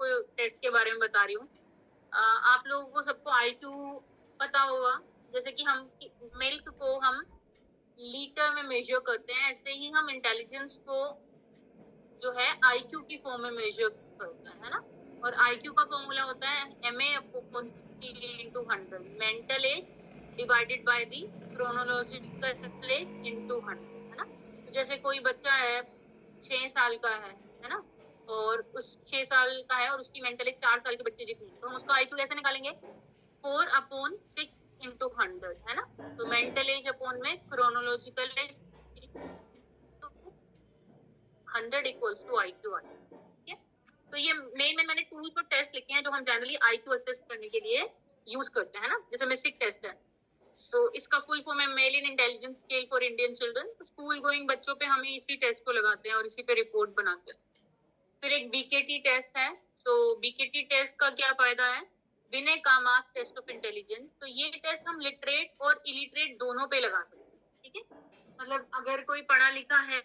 आपको टेस्ट के बारे में बता रही हूँ। आप लोगों को सबको IQ पता होगा। जैसे कि हम मिल्क को हम लीटर में मेजर करते हैं, ऐसे ही हम इंटेलिजेंस को जो है IQ की फॉर्म में मेजर करते हैं, है ना। और IQ का फॉर्मूला होता है MA/C/100, mental as divided by the chronological age into 100, है ना। तो जैसे कोई बच्चा है 6 साल का है ना, और उस 6 साल का है और उसकी मेंटल एज 4 साल के बच्चे जितनी है, तो हम उसका IQ कैसे निकालेंगे? 4/6 × 100, है ना। तो मेंटल एज अपॉन में chronological age 100 equals to IQ आता है। ठीक है, तो ये मेन मैंने टूल्स और टेस्ट लिखे हैं जो हम जनरली IQ असेस करने के लिए यूज करते हैं ना। जैसे मिसिक टेस्ट है, तो इसका फुल फॉर्म है Malin intelligence scale for Indian children. तो स्कूल गोइंग बच्चों पे हम इसी टेस्ट को लगाते हैं और इसी पे रिपोर्ट बनाते हैं। फिर एक BKT टेस्ट है। तो BKT टेस्ट का क्या फायदा है? विनय कामात टेस्ट ऑफ इंटेलिजेंस। तो ये टेस्ट हम लिटरेट और इलिटरेट दोनों पे लगा सकते हैं। ठीक है, मतलब अगर कोई पढ़ा लिखा है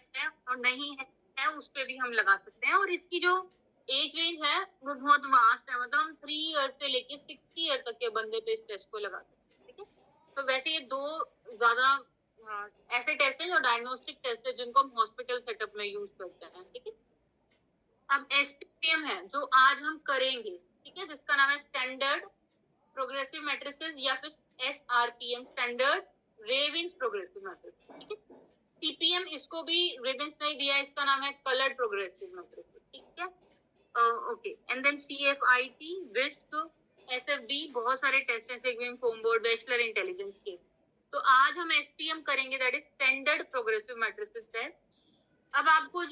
और नहीं है उस पे भी हम लगा सकते हैं। और इसकी जो एज रेंज है वो बहुत वास्ट है, मतलब हम 3 ईयर से लेके 60 ईयर तक के बंदे पे इस टेस्ट को लगा सकते हैं। ठीक है, तो वैसे ये दो ज्यादा ऐसे टेस्ट है जो डायग्नोस्टिक टेस्ट है जिनको हम हॉस्पिटल सेटअप में यूज करते हैं। ठीक है, अब SPM है जो आज हम करेंगे। ठीक है, जिसका नाम है स्टैंडर्ड प्रोग्रेसिव मैट्रिसेस या फिर SRPM, स्टैंडर्ड रेविन्स प्रोग्रेसिव मैट्रिसेस। ठीक है, CPM इसको भी रेविन्स नहीं दिया, इसका नाम है कलर्ड प्रोग्रेसिव मैट्रिसेस। ठीक है, ओके। एंड देन CFIT, विस्क, SFD, बहुत सारे टेस्ट हैं, segment form board, bachelor intelligence के। तो आज हम SPM करेंगे, that is standard progressive matrices test. अब आपको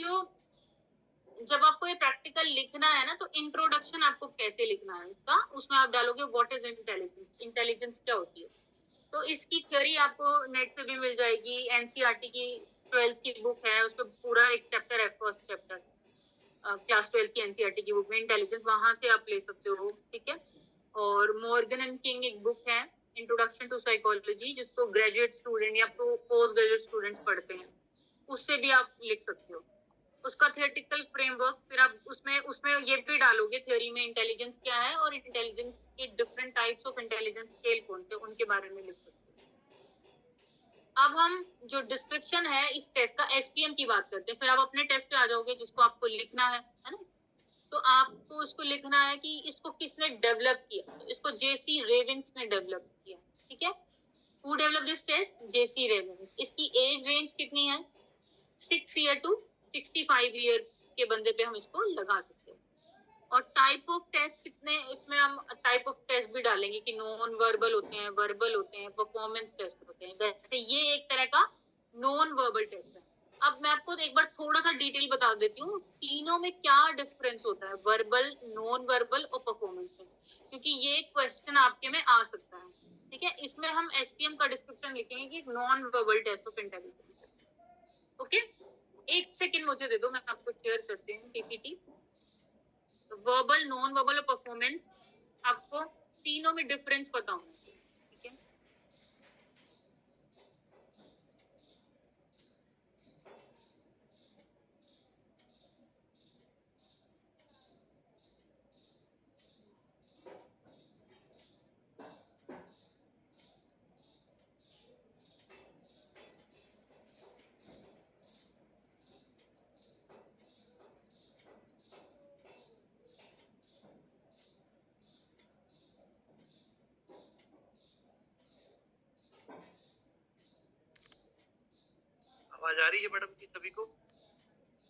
जब आपको ये प्रैक्टिकल लिखना है ना, तो इंट्रोडक्शन आपको कैसे लिखना है इसका, उसमें आप डालोगे व्हाट इज इंटेलिजेंस, इंटेलिजेंस क्या होती है। तो इसकी थ्योरी आपको नेट से भी मिल जाएगी। NCERT की 12th की बुक है, उसमें पूरा एक चैप्टर है, फर्स्ट चैप्टर क्लास 12 की NCERT की बुक में इंटेलिजेंस, वहां से आप ले सकते हो। ठीक है, और मॉर्गन एंड किंग एक बुक है, इंट्रोडक्शन टू साइकोलॉजी, जिसको ग्रेजुएट स्टूडेंट या पोस्ट ग्रेजुएट स्टूडेंट्स पढ़ते हैं, उससे भी आप लिख सकते हो। उसका थियोरेटिकल फ्रेमवर्क, फिर आप उसमें उसमें ये भी डालोगे थ्योरी में इंटेलिजेंस क्या है और इंटेलिजेंस के different types of intelligence scale कौन से, उनके बारे में लिख सकते हैं। अब हम जो डिस्क्रिप्शन है इस टेस्ट का SPM की बात करते हैं। फिर आप अपने टेस्ट पे आ जाओगे जिसको आपको लिखना है ना। तो आपको उसको लिखना है कि इसको किसने डेवलप किया। तो इसको JC रेविन्स ने डेवलप किया। ठीक है, who develop this test? JC Raven's. इसकी एज रेंज कितनी है? 6 ईयर टू 65 ईयर के बंदे पे हम इसको लगा सकते हैं। और टाइप ऑफ टेस्ट कितने, इसमें हम टाइप ऑफ टेस्ट भी डालेंगे कि नॉन वर्बल होते हैं, वर्बल होते हैं, परफॉर्मेंस टेस्ट होते हैं। वैसे ये एक तरह का नॉन वर्बल टेस्ट है। अब मैं आपको एक बार थोड़ा सा डिटेल बता देती हूँ तीनों में क्या डिफरेंस होता है, वर्बल, नॉन वर्बल और परफॉर्मेंस में, क्योंकि ये क्वेश्चन आपके में आ सकता है। ठीक है, इसमें हम SPM का डिस्क्रिप्शन लिखेंगे कि non verbal test of intelligence. Okay, एक सेकेंड मुझे दे दो, मैं आपको शेयर करती हूँ PPT। वर्बल, नॉन वर्बल और परफॉर्मेंस, आपको तीनों में डिफरेंस पता होना चाहिए। ठीक है, आवाज आ रही है मैडम की सभी को?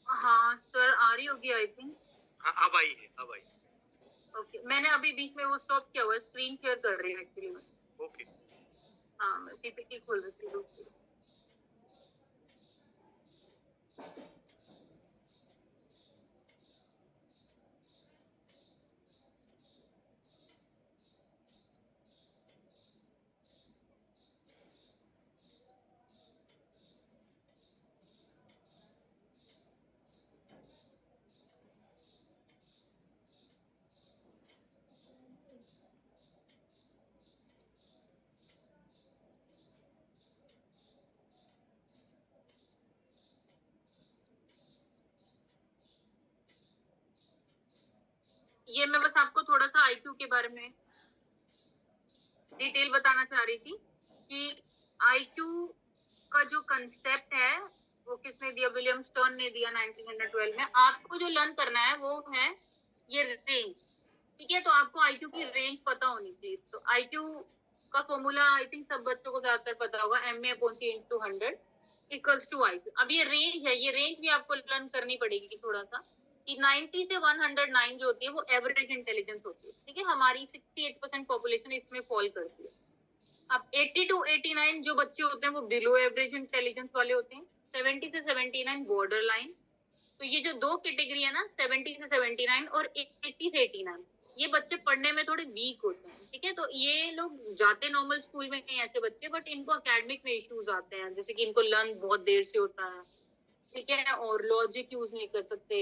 हाँ सर, आ रही होगी आई थिंक। हाँ, अब आई है, अब आई। ओके, मैंने अभी बीच में वो स्टॉप किया हुआ है, स्क्रीन शेयर कर रही हूँ एक्चुअली मैं। ओके, हाँ, मैं PPT खोल रही थी। ये मैं बस आपको थोड़ा सा आईक्यू के बारे में डिटेल बताना चाह रही थी कि आईक्यू का जो कंसेप्ट है वो किसने दिया, विलियम स्टर्न ने दिया 1912 में। आपको जो लर्न करना है वो है ये रेंज, ठीक है। तो आपको आईक्यू की रेंज पता होनी चाहिए। तो आईक्यू का फॉर्मूला आई थिंक सब बच्चों को ज्यादातर पता होगा, MA/100 इक्वल्स टू आईक्यू। अब ये रेंज है, ये रेंज भी आपको लर्न करनी पड़ेगी थोड़ा सा कि 90 से 109 जो होती है वो एवरेज इंटेलिजेंस होती है, ठीक है। हमारी 68% पॉपुलेशन इसमें फॉल करती है। अब 80 टू 89 जो बच्चे होते हैं वो बिलो एवरेज इंटेलिजेंस वाले होते हैं, 70 से 79 बॉर्डर लाइन। तो ये जो दो कैटेगरी है ना, 70 से 79 और 80 से 89, ये बच्चे पढ़ने में थोड़े वीक होते हैं, ठीक है। तो ये लोग जाते नॉर्मल स्कूल में नहीं ऐसे बच्चे, बट इनको एकेडमिक में इश्यूज आते हैं, जैसे कि इनको लर्न बहुत देर से होता है, ठीक है, और लॉजिक यूज नहीं कर सकते,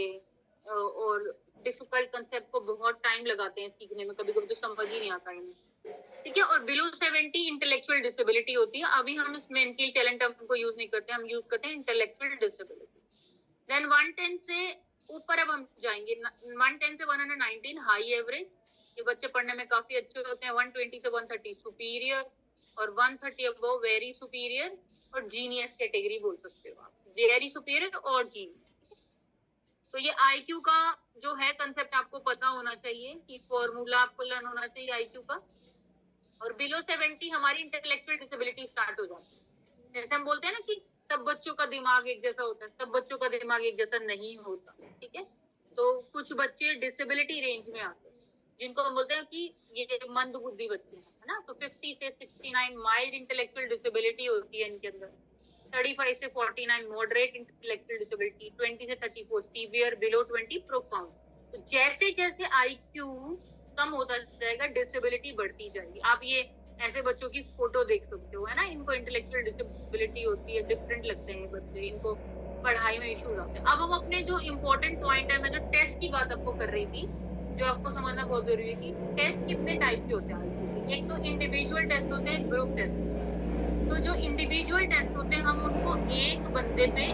और डिफिकल्ट कंसेप्ट को बहुत टाइम लगाते हैं सीखने में, कभी कभी तो समझ ही नहीं आता इन्हें, ठीक है। और बिलो 70 इंटेलेक्चुअल डिसेबिलिटी होती है। अभी हम इस मेंटल टैलेंट टर्म को यूज नहीं करते, हम यूज करते हैं इंटेलेक्चुअल डिसेबिलिटी। देन 110 से ऊपर अब हम जाएंगे, 110 से 119 हाई एवरेज, ये बच्चे पढ़ने में काफी अच्छे होते हैं। 120 से 130 सुपीरियर, और 130 अबव वेरी सुपीरियर, और जीनियस कैटेगरी बोल सकते हो आप, वेरी सुपीरियर और जीनियस। तो ये आईक्यू का जो है कंसेप्ट आपको पता होना चाहिए कि फॉर्मूला आपको लर्न होना चाहिए आईक्यू का। और बिलो 70 हमारी इंटेलेक्चुअल डिसेबिलिटी स्टार्ट हो जाती है। जैसे हम बोलते हैं ना कि सब बच्चों का दिमाग एक जैसा होता है, सब बच्चों का दिमाग एक जैसा नहीं होता, ठीक है। तो कुछ बच्चे डिसेबिलिटी रेंज में आते हैं, जिनको हम बोलते हैं कि ये मंद बुद्धि बच्चे हैं, है ना। तो 50 से 69 माइल्ड इंटेलेक्चुअल डिसेबिलिटी होती है इनके अंदर, 35 से 49 मॉडरेट इंटेलेक्चुअल डिसेबिलिटी, 20 से 34 सीवियर, बिलो 20 प्रोफाउंड। तो जैसे जैसे आईक्यू कम होता जाएगा डिसेबिलिटी बढ़ती जाएगी। आप ये ऐसे बच्चों की फोटो देख सकते हो, है ना, इनको इंटेलेक्चुअल डिसेबिलिटी होती है, डिफरेंट लगते हैं बच्चे, इनको पढ़ाई में इश्यूज आते हैं। अब हम अपने जो इम्पोर्टेंट पॉइंट है, मैं जो टेस्ट की बात आपको कर रही थी, जो आपको समझना बहुत जरूरी है कि टेस्ट कितने टाइप के होते हैं आईक्यू के। एक तो इंडिविजुअल टेस्ट होते हैं, ग्रुप टेस्ट होते हैं। तो जो इंडिविजुअल टेस्ट होते हैं हम उनको एक बंदे पे,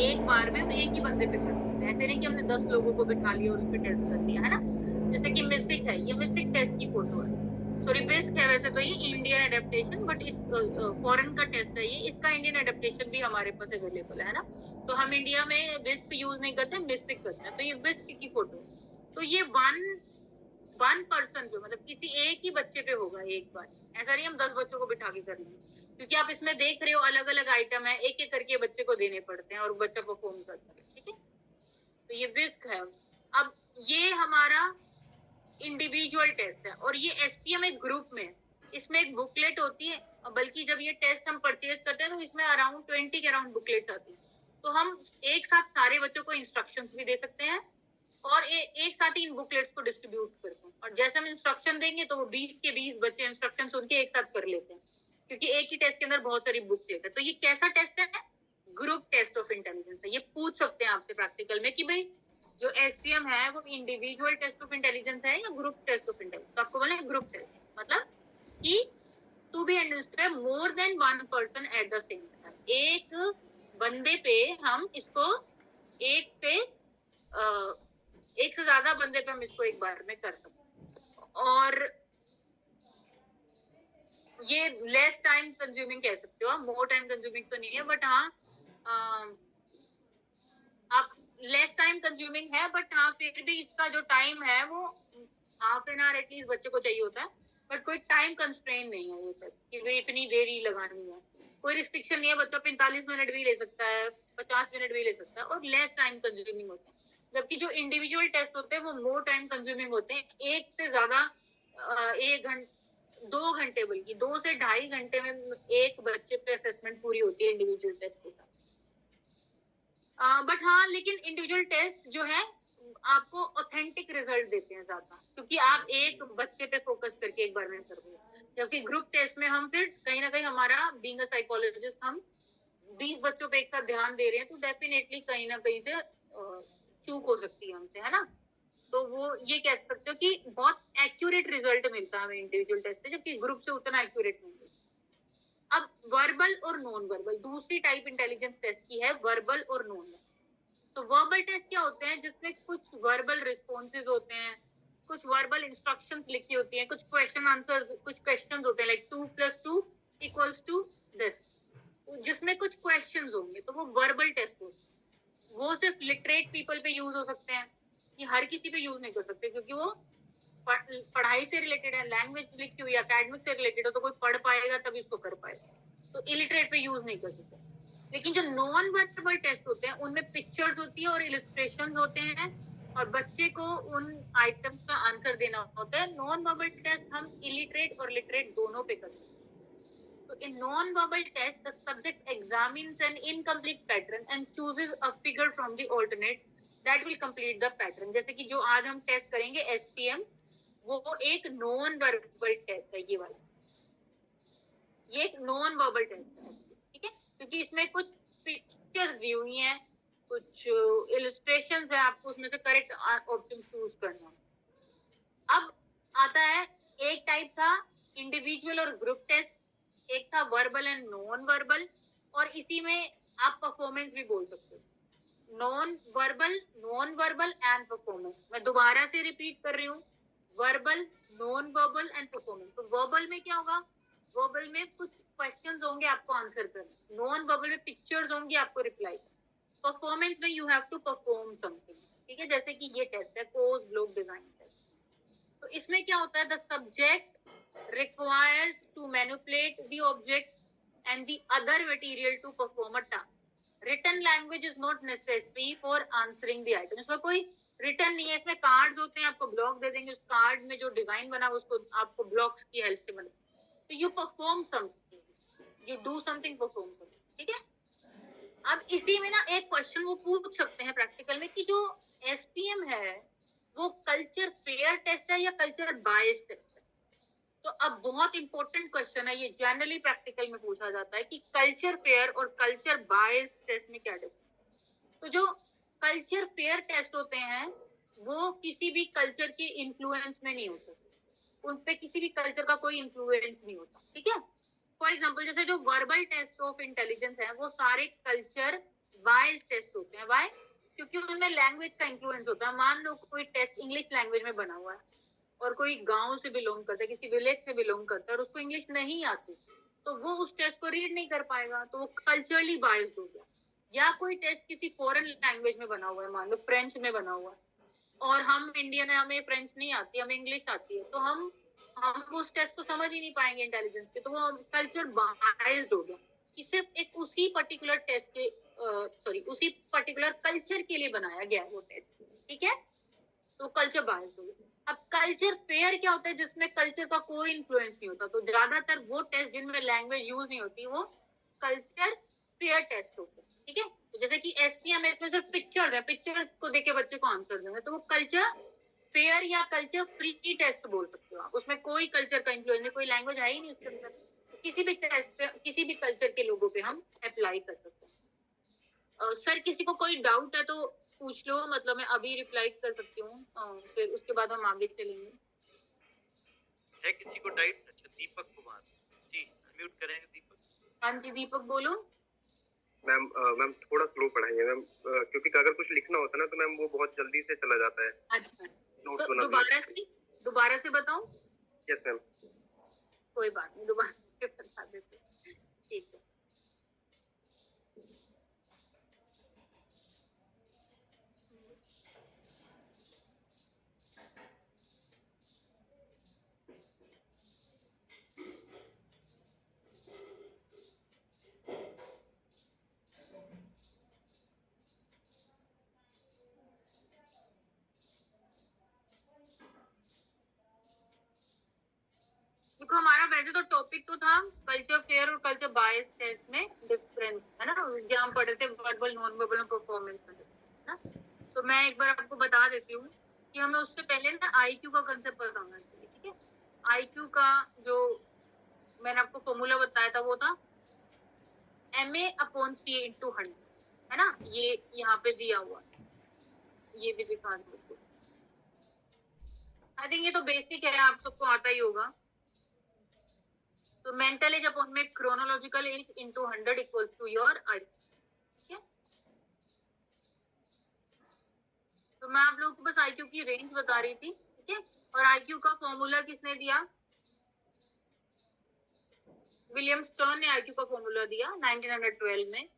एक बार में हम एक ही बंदे पे कर सकते हैं, ऐसे नहीं कि हमने 10 लोगों को बिठा लिया और उस पर टेस्ट कर दिया, है ना। जैसे कि मिसिक है, ये मिसिक टेस्ट की फोटो है। सॉरी, बिस्क है वैसे तो ये इंडियन एडेप्टेशन, बट इस फॉरेन का टेस्ट है ये, इसका इंडियन एडेप्टेशन भी हमारे पास अवेलेबल है ना। तो हम इंडिया में बिस्क यूज नहीं करते, मिसिक करते हैं। तो ये बिस्क की फोटो है। तो ये वन पर्सन पे, मतलब किसी एक ही बच्चे पे होगा एक बार, ऐसा नहीं हम 10 बच्चों को बिठा के कर लेंगे, क्योंकि आप इसमें देख रहे हो अलग अलग आइटम है, एक एक करके बच्चे को देने पड़ते हैं और बच्चा परफॉर्म करता है, ठीक है। तो ये विस्क है। अब ये हमारा इंडिविजुअल टेस्ट है, और ये एसपीएम एक ग्रुप में, इसमें एक बुकलेट होती है, बल्कि जब ये टेस्ट हम परचेज करते हैं तो इसमें अराउंड 20 के अराउंड बुकलेट आती है। तो हम एक साथ सारे बच्चों को इंस्ट्रक्शंस भी दे सकते हैं, और एक साथ ही इन बुकलेट्स को डिस्ट्रीब्यूट करते हैं। और जैसे हम इंस्ट्रक्शन देंगे तो वो 20 के 20 बच्चे इंस्ट्रक्शन सुन के एक साथ कर लेते हैं, क्योंकि एक ही टेस्ट के अंदर बहुत सारी बुकलेट है। तो ये कैसा टेस्ट है? ग्रुप टेस्ट ऑफ इंटेलिजेंस है। ये पूछ सकते हैं आपसे प्रैक्टिकल में कि भाई जो एसपीएम है वो इंडिविजुअल टेस्ट ऑफ इंटेलिजेंस है या ग्रुप टेस्ट ऑफ इंटेलिजेंस। तो आपको बोला ग्रुप टेस्ट, मतलब कि to be understand more than one person at the same time, एक बंदे पे हम इसको एक पे एक से ज्यादा बंदे पे हम इसको एक बार में कर सकते हैं। और ये लेस टाइम कंज्यूमिंग कह सकते हो, मोर टाइम कंज्यूमिंग तो नहीं है, बट हाँ आप लेस टाइम कंज्यूमिंग है, बट हाँ फिर भी इसका जो टाइम है वो हाफ एन आवर एटलीस्ट बच्चे को चाहिए होता है। बट कोई टाइम कंस्ट्रेन नहीं है ये सब कि वे इतनी देरी लगानी है, कोई रिस्ट्रिक्शन नहीं है। बच्चा 45 मिनट भी ले सकता है, 50 मिनट भी ले सकता है, और लेस टाइम कंज्यूमिंग होते हैं। जबकि जो इंडिविजुअल टेस्ट होते हैं वो मोर टाइम कंज्यूमिंग होते हैं, एक से ज्यादा 1 घंटे 2 घंटे, बल्कि 2 से 2.5 घंटे में एक बच्चे पे असेसमेंट पूरी होती है इंडिविजुअल टेस्ट के साथ। बट हाँ, लेकिन इंडिविजुअल टेस्ट जो है आपको ऑथेंटिक रिजल्ट देते हैं ज्यादा, क्योंकि आप एक बच्चे पे फोकस करके एक बार में कर रहे हो। जबकि ग्रुप टेस्ट में हम फिर कहीं ना कहीं हमारा बीइंग अ साइकोलॉजिस्ट हम 20 बच्चों पे एक साथ ध्यान दे रहे हैं, तो डेफिनेटली कहीं ना कहीं से चूक हो सकती है हमसे, है ना। तो वो ये कह सकते हो कि बहुत एक्यूरेट रिजल्ट मिलता है हमें इंडिविजुअल टेस्ट से, जबकि ग्रुप से उतना एक्यूरेट नहीं मिलता। अब वर्बल और नॉन वर्बल, दूसरी टाइप इंटेलिजेंस टेस्ट की है, वर्बल और नॉन वर्बल। तो वर्बल टेस्ट क्या होते हैं? जिसमें कुछ वर्बल रिस्पॉन्सेज होते हैं, कुछ वर्बल इंस्ट्रक्शंस लिखी होती हैं, कुछ क्वेश्चन आंसर्स, कुछ क्वेश्चंस होते हैं लाइक 2 + 2 = दिस, जिसमें कुछ क्वेश्चंस होंगे, तो वो वर्बल टेस्ट होते हैं। वो सिर्फ लिटरेट पीपल पे यूज हो सकते हैं, कि हर किसी पे यूज नहीं कर सकते, क्योंकि वो पढ़ाई से रिलेटेड है, लैंग्वेज लिखी हुई एकेडमिक से रिलेटेड हो, तो कोई पढ़ पाएगा तभी इसको कर पाएगा, तो इलिटरेट पे यूज नहीं कर सकते। लेकिन जो नॉन वर्बल टेस्ट होते हैं उनमें पिक्चर्स होती है और इलिस्ट्रेशन होते हैं, और बच्चे को उन आइटम्स का आंसर देना होता है। नॉन वर्बल टेस्ट हम इलिटरेट और लिटरेट दोनों पे करते हैं। So in non-verbal test, the subject examines an incomplete pattern and chooses a figure from the alternate that will complete the pattern. जैसे कि जो आज हम टेस्ट करेंगे SPM, वो एक नॉन वर्बल टेस्ट है, ये वाला, ये एक नॉन वर्बल टेस्ट है, ठीक है, क्योंकि इसमें कुछ पिक्चर्स दी हुई हैं, कुछ इलस्ट्रेशंस है, आपको उसमें से करेक्ट ऑप्शन चूज करना है। अब आता है, एक टाइप था इंडिविजुअल और ग्रुप टेस्ट, एक था वर्बल एंड नॉन वर्बल, और इसी में आप परफॉर्मेंस भी बोल सकते हो, नॉन वर्बल एंड परफॉर्मेंस। मैं दोबारा से रिपीट कर रही हूँ, verbal, non verbal and performance. तो वर्बल में क्या होगा, वर्बल में कुछ क्वेश्चंस होंगे, आपको आंसर करना, नॉन वर्बल में पिक्चर्स होंगी, आपको रिप्लाई करना, परफॉर्मेंस में you have to perform something, ठीक है, जैसे कि ये टेस्ट है कोर्स ब्लॉक डिजाइन टेस्ट। तो इसमें क्या होता है, the subject requires to manipulate the object and the other material to perform a task. Written language is not necessary for answering the item. इसमें कोई रिटर्न नहीं है, इसमें कार्ड्स होते हैं, आपको ब्लॉक दे देंगे, उस कार्ड में जो डिजाइन बना उसको आपको ब्लॉक्स की हेल्प से बना, तो you perform something, you do something, perform something, ठीक है। अब इसी में ना एक क्वेश्चन वो पूछ सकते हैं प्रैक्टिकल में, कि जो SPM है वो कल्चर फेयर टेस्ट है या कल्चर बायस टेस्ट है। तो अब बहुत इंपॉर्टेंट क्वेश्चन है ये, जनरली प्रैक्टिकल में पूछा जाता है कि कल्चर फेयर और कल्चर बायस टेस्ट में क्या डिफरेंस। तो जो कल्चर फेयर टेस्ट होते हैं वो किसी भी कल्चर के इन्फ्लुएंस में नहीं होते, उन पे किसी भी कल्चर का कोई इन्फ्लुएंस नहीं होता, ठीक है। फॉर एग्जाम्पल, जैसे जो वर्बल टेस्ट ऑफ इंटेलिजेंस है वो सारे कल्चर बायस टेस्ट होते हैं। वाई? क्योंकि उनमें लैंग्वेज का इन्फ्लुएंस होता है। मान लो कोई टेस्ट इंग्लिश लैंग्वेज में बना हुआ है और कोई गांव से बिलोंग करता है, किसी विलेज से बिलोंग करता है, और उसको इंग्लिश नहीं आती, तो वो उस टेस्ट को रीड नहीं कर पाएगा, तो वो कल्चरली बायस्ड हो गया। या कोई टेस्ट किसी फॉरेन लैंग्वेज में बना हुआ है, मान लो फ्रेंच में बना हुआ है, और हम इंडियन है, हमें फ्रेंच नहीं आती, हमें इंग्लिश आती है, तो हम उस टेस्ट को समझ ही नहीं पाएंगे इंटेलिजेंस के, तो वो कल्चर बायस्ड हो गया, कि सिर्फ एक उसी पर्टिकुलर टेस्ट के उसी पर्टिकुलर कल्चर के लिए बनाया गया है वो टेस्ट, ठीक है, तो कल्चर बायस्ड हो गया। अब कल्चर फेयर क्या होता है, जिसमें कल्चर का कोई इन्फ्लुएंस नहीं होता। तो ज्यादातर वो टेस्ट जिनमें लैंग्वेज यूज नहीं होती वो कल्चर फेयर टेस्ट होते हैं, ठीक है। तो जैसे कि SPM है, इसमें सिर्फ पिक्चर्स है, पिक्चर्स को देख के बच्चे को आंसर देंगे, तो वो कल्चर फेयर या कल्चर फ्री टेस्ट बोल सकते हो आप। उसमें कोई कल्चर का इन्फ्लुएंस नहीं, कोई लैंग्वेज है ही नहीं उसके अंदर, किसी भी टेस्ट पे किसी भी कल्चर के लोगों पे हम अप्लाई कर सकते हैं। सर किसी को कोई डाउट है तो पूछ लो, मतलब मैं अभी रिप्लाई कर सकती हूँ, फिर उसके बाद हम आगे चलेंगे। है किसी को डाउट? अच्छा, दीपक कुमार जी, अनम्यूट करेंगे दीपक। हाँ जी दीपक बोलो। मैम थोड़ा स्लो पढ़ाइए मैम, क्योंकि अगर कुछ लिखना होता है ना तो मैम वो बहुत जल्दी से चला जाता है। अच्छा, तो दोबारा से बताऊं? Yes ma'am. कोई बात नहीं, दोबारा से बता देते, ठीक है। देखो हमारा वैसे तो टॉपिक तो था कल्चर फेयर और कल्चर बायस टेस्ट में डिफरेंस, है ना, जहाँ हम पढ़े थे वर्बल, नॉन वर्बल और परफॉर्मेंस में, ना। तो मैं एक बार आपको बता देती हूँ कि हमें उससे पहले ना IQ का कंसेप्ट पता होना चाहिए, ठीक है। IQ का जो मैंने आपको फॉर्मूला बताया था वो था MA/C/100, है ना, ये यहाँ पे दिया हुआ, ये भी दिखा दो। आई थिंक ये तो बेसिक है, आप सबको आता ही होगा। तो मेंटल एज अपॉन में chronological age into 100 equals to your IQ, ठीक है। तो मैं आप लोगों को बस IQ की रेंज बता रही थी, ठीक है। और आईक्यू का फॉर्मूला किसने दिया? विलियम स्टर्न ने आईक्यू का फॉर्मूला दिया 1912 में।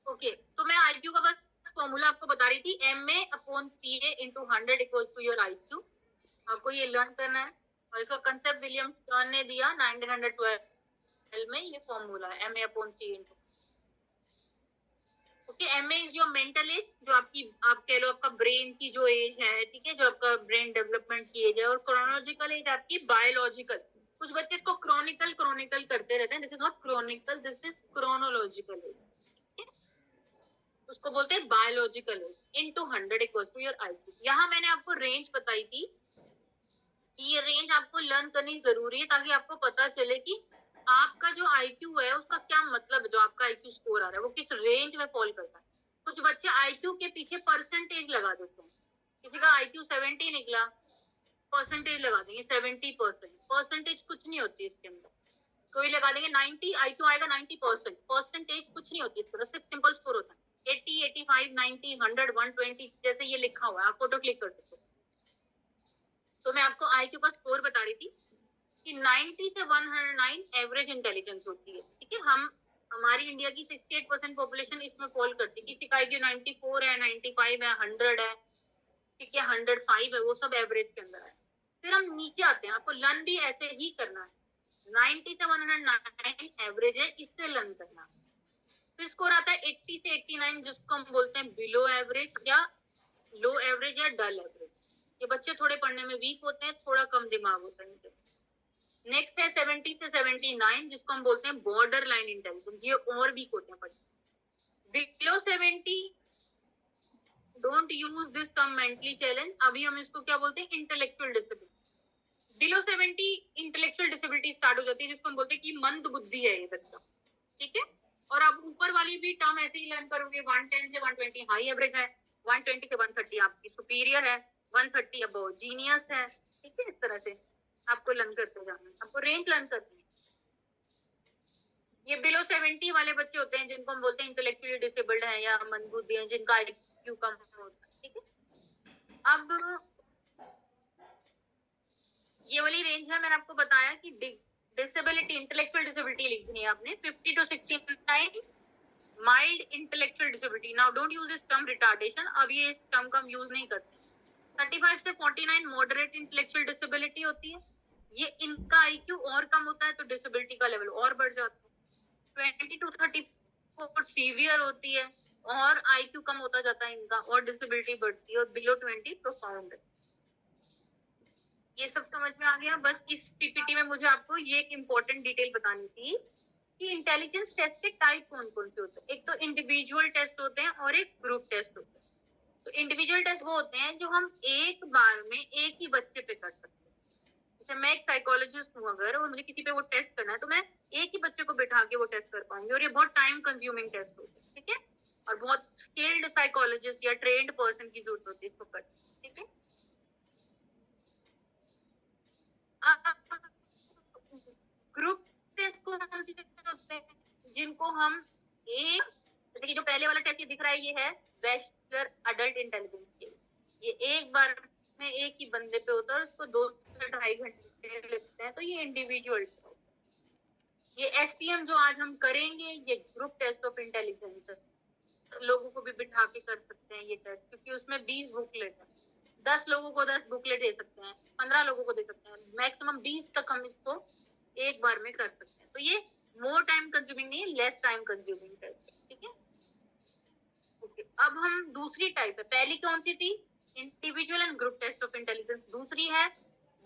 ओके, तो मैं आईक्यू का बस फॉर्मूला आपको बता रही थी, MA/CA into 100 equals to your IQ. आपको ये लर्न करना है और इसका कंसेप्ट विलियम स्टर्न ने दिया 1912 में। ये फॉर्मूला है MA/CA into। Okay, MA is your mental as, जो आपकी, आप कह लो आपका ब्रेन की जो एज है, ठीक है, जो आपका ब्रेन डेवलपमेंट की एज है। और क्रोनोलॉजिकल एज आपकी बायोलॉजिकल। कुछ बच्चे इसको क्रॉनिकल क्रॉनिकल करते रहते हैं, this is not chronical, this is chronological age, उसको बोलते हैं biological age into 100 equals to your IQ. यहाँ मैंने आपको रेंज बताई थी कि ये रेंज आपको लर्न करनी जरूरी है ताकि आपको पता चले कि आपका जो आईक्यू है उसका क्या मतलब है, जो आपका आईक्यू स्कोर आ रहा है वो किस रेंज में फॉल करता है। कुछ बच्चे आईक्यू के पीछे परसेंटेज लगा देते हैं, किसी का आईक्यू 70 निकला, परसेंटेज लगा देंगे 70%। परसेंटेज कुछ नहीं होती इसके अंदर। कोई लगा देंगे 90, आईक्यू आएगा 90%, परसेंटेज कुछ नहीं होती इसके अंदर, सिर्फ सिंपल स्कोर होता है 80, 85, 90, 100, 120, जैसे ये लिखा हुआ है, आप फोटो क्लिक कर सकते हो। तो मैं आपको आईक्यू का स्कोर बता रही थी कि 90 से 109 एवरेज इंटेलिजेंस होती है, ठीक है। हमारी इंडिया की 68% पॉपुलेशन इसमें फॉल करती है। किसी का आईक्यू 94 है, 95 है, 100 है, ठीक है, 105 है, वो सब एवरेज के अंदर है। फिर हम नीचे आते हैं, आपको लर्न भी ऐसे ही करना है। 90 से 109 एवरेज है, इससे लर्न करना। फिर स्कोर आता है 80 से 89, जिसको हम बोलते हैं बिलो एवरेज या लो एवरेज या डल एवरेज। ये बच्चे थोड़े पढ़ने में वीक होते हैं, थोड़ा कम दिमाग होता है। नेक्स्ट है 70 से 79, जिसको हम बोलते हैं बॉर्डर लाइन इंटेलिजेंस, ये और वीक होते हैं बच्चे। Below 70, don't use this term mentally challenge, अभी हम इसको क्या बोलते हैं, intellectual disability. Below 70 intellectual disability start हो जाती है, जिसको हम बोलते हैं कि मंद बुद्धि है ये बच्चा, ठीक है। और आप ऊपर वाली भी टर्म ऐसे ही लर्न करोगे। 110 से 120 हाई एवरेज है, 120 से 130 आपकी सुपीरियर है, 130 अबव जीनियस है, ठीक है। इस तरह से आपको लर्न करते जाना है, आपको रेंज लर्न करनी है। ये बिलो 70 वाले बच्चे होते हैं जिनको हम बोलते हैं इंटेलेक्चुअली डिसेबल्ड है या मंदबुद्धि है, जिनका आईक्यू कम होता है, ठीक है। अब ये वाली रेंज है, मैंने आपको बताया कि डिसेबिलिटी, इंटेलेक्चुअल डिसेबिलिटी लिखनी है आपने 50 to 69 mild intellectual disability. Now don't use this term retardation, अब ये इस टर्म का हम यूज नहीं करते। 35 से 49 मॉडरेट इंटेलेक्चुअल डिसेबिलिटी होती है, ये इनका आईक्यू और कम होता है तो डिसेबिलिटी का लेवल और बढ़ जाता है। 20 to 34 सीवियर होती है और आईक्यू कम होता जाता है इनका और डिसेबिलिटी बढ़ती है, और बिलो 20 प्रोफाउंड है। ये सब समझ में आ गया। बस इस पीपीटी में मुझे आपको ये एक इम्पोर्टेंट डिटेल बतानी थी कि इंटेलिजेंस टेस्ट के टाइप कौन कौन से होते हैं। एक तो इंडिविजुअल टेस्ट होते हैं और एक ग्रुप टेस्ट होते हैं। तो इंडिविजुअल टेस्ट वो होते हैं जो हम एक बार में एक ही बच्चे पे कर सकते हैं। जैसे मैं एक साइकोलॉजिस्ट हूँ अगर, और मुझे किसी पे वो टेस्ट करना है तो मैं एक ही बच्चे को बिठा के वो टेस्ट कर पाऊंगी, और ये बहुत टाइम कंज्यूमिंग टेस्ट होते हैं, ठीक है। और बहुत स्किल्ड साइकोलॉजिस्ट या ट्रेन्ड पर्सन की जरूरत होती है इसको करने, ठीक है। ग्रुप टेस्ट को हम होते हैं जिनको हम एक, जैसे जो पहले वाला टेस्ट ये दिख रहा है, ये है बैचलर अडल्ट इंटेलिजेंस के लिए। ये एक बार में एक ही बंदे पे होता है, उसको 2 से 2.5 घंटे लगते हैं, तो ये इंडिविजुअल। ये एसपीएम जो आज हम करेंगे, ये ग्रुप टेस्ट ऑफ इंटेलिजेंस है। लोगों को भी बिठा के कर सकते हैं ये टेस्ट, क्योंकि उसमें 20 बुकलेट है। 10 लोगों को 10 बुकलेट दे सकते हैं, 15 लोगों को दे सकते हैं, मैक्सिमम 20 तक हम इसको एक बार में कर सकते हैं। तो ये मोर टाइम कंज्यूमिंग नहीं, लेस टाइम कंज्यूमिंग टेस्ट, ठीक है। ओके, अब हम दूसरी टाइप है। पहली कौन सी थी, individual and group test of intelligence. दूसरी है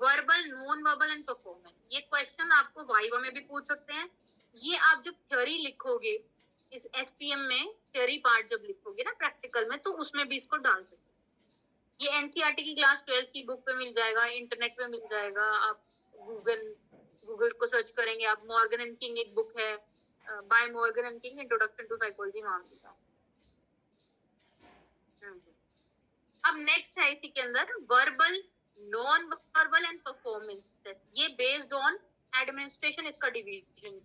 verbal, non verbal and performance. ये क्वेश्चन आपको वाइवा में भी पूछ सकते हैं। ये आप जब थ्योरी लिखोगे इस एसपीएम में, थ्योरी पार्ट जब लिखोगे ना प्रैक्टिकल में, तो उसमें भी इसको डाल सकते हैं। ये एनसीईआरटी की क्लास 12 की बुक पे मिल जाएगा, इंटरनेट पे मिल जाएगा। आप गूगल को सर्च करेंगे आप, मॉर्गन एंड किंग एक बुक है, by Morgan and King, introduction to psychology, वहां मिलता है। अब नेक्स्ट है इसी के अंदर verbal, non verbal and performance test. ये बेस्ड ऑन एडमिनिस्ट्रेशन, इसका डिवीजन